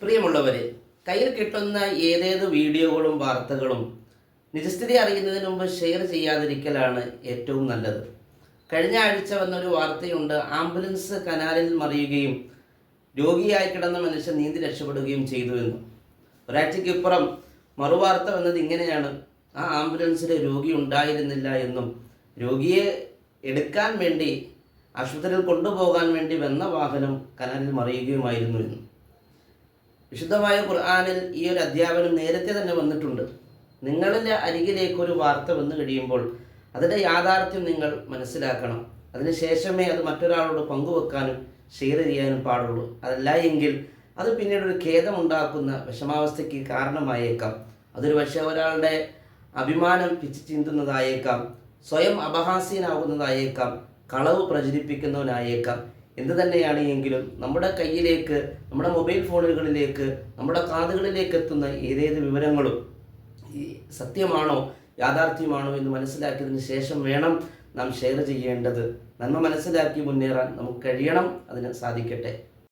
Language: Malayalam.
പ്രിയമുള്ളവരെ, കയ്യിൽ കിട്ടുന്ന ഏതേത് വീഡിയോകളും വാർത്തകളും നിജസ്ഥിതി അറിയുന്നതിന് മുമ്പ് ഷെയർ ചെയ്യാതിരിക്കലാണ് ഏറ്റവും നല്ലത്. കഴിഞ്ഞ ആഴ്ച വന്നൊരു വാർത്തയുണ്ട്. ആംബുലൻസ് കനാലിൽ മറിയുകയും രോഗിയായി കിടന്ന മനുഷ്യൻ നീന്തി രക്ഷപ്പെടുകയും ചെയ്തു എന്ന്. ഒരാഴ്ചയ്ക്കിപ്പുറം മറുവാർത്ത വന്നത് ഇങ്ങനെയാണ്: ആ ആംബുലൻസിൽ രോഗി ഉണ്ടായിരുന്നില്ല എന്നും രോഗിയെ എടുക്കാൻ വേണ്ടി ആശുപത്രിയിൽ കൊണ്ടുപോകാൻ വേണ്ടി വന്ന വാഹനം കനാലിൽ മറിയുകയുമായിരുന്നു എന്നും. വിശുദ്ധമായ ഖുർആനിൽ ഈ ഒരു അധ്യാപനം നേരത്തെ തന്നെ വന്നിട്ടുണ്ട്. നിങ്ങളുടെ അരികിലേക്ക് ഒരു വാർത്ത വന്നു കഴിയുമ്പോൾ അതിൻ്റെ യാഥാർത്ഥ്യം നിങ്ങൾ മനസ്സിലാക്കണം. അതിനുശേഷമേ അത് മറ്റൊരാളോട് പങ്കുവെക്കാനും ഷെയർ ചെയ്യാനും പാടുള്ളൂ. അതല്ല എങ്കിൽ അത് പിന്നീട് ഒരു ഖേദമുണ്ടാക്കുന്ന വിഷമാവസ്ഥയ്ക്ക് കാരണമായേക്കാം. അതൊരു പക്ഷേ ഒരാളുടെ അഭിമാനം പിച്ചു ചീന്തുന്നതായേക്കാം, സ്വയം അപഹാസ്യനാകുന്നതായേക്കാം, കളവ് പ്രചരിപ്പിക്കുന്നവനായേക്കാം. എന്തു തന്നെയാണ് എങ്കിലും നമ്മുടെ കയ്യിലേക്ക്, നമ്മുടെ മൊബൈൽ ഫോണുകളിലേക്ക്, നമ്മുടെ കാതുകളിലേക്ക് എത്തുന്ന ഏതേത് വിവരങ്ങളും ഈ സത്യമാണോ യാഥാർത്ഥ്യമാണോ എന്ന് മനസ്സിലാക്കിയതിന് ശേഷം വേണം നാം ഷെയർ ചെയ്യേണ്ടത്. നന്മ മനസ്സിലാക്കി മുന്നേറാൻ നമുക്ക് കഴിയണം. അതിന് സാധിക്കട്ടെ.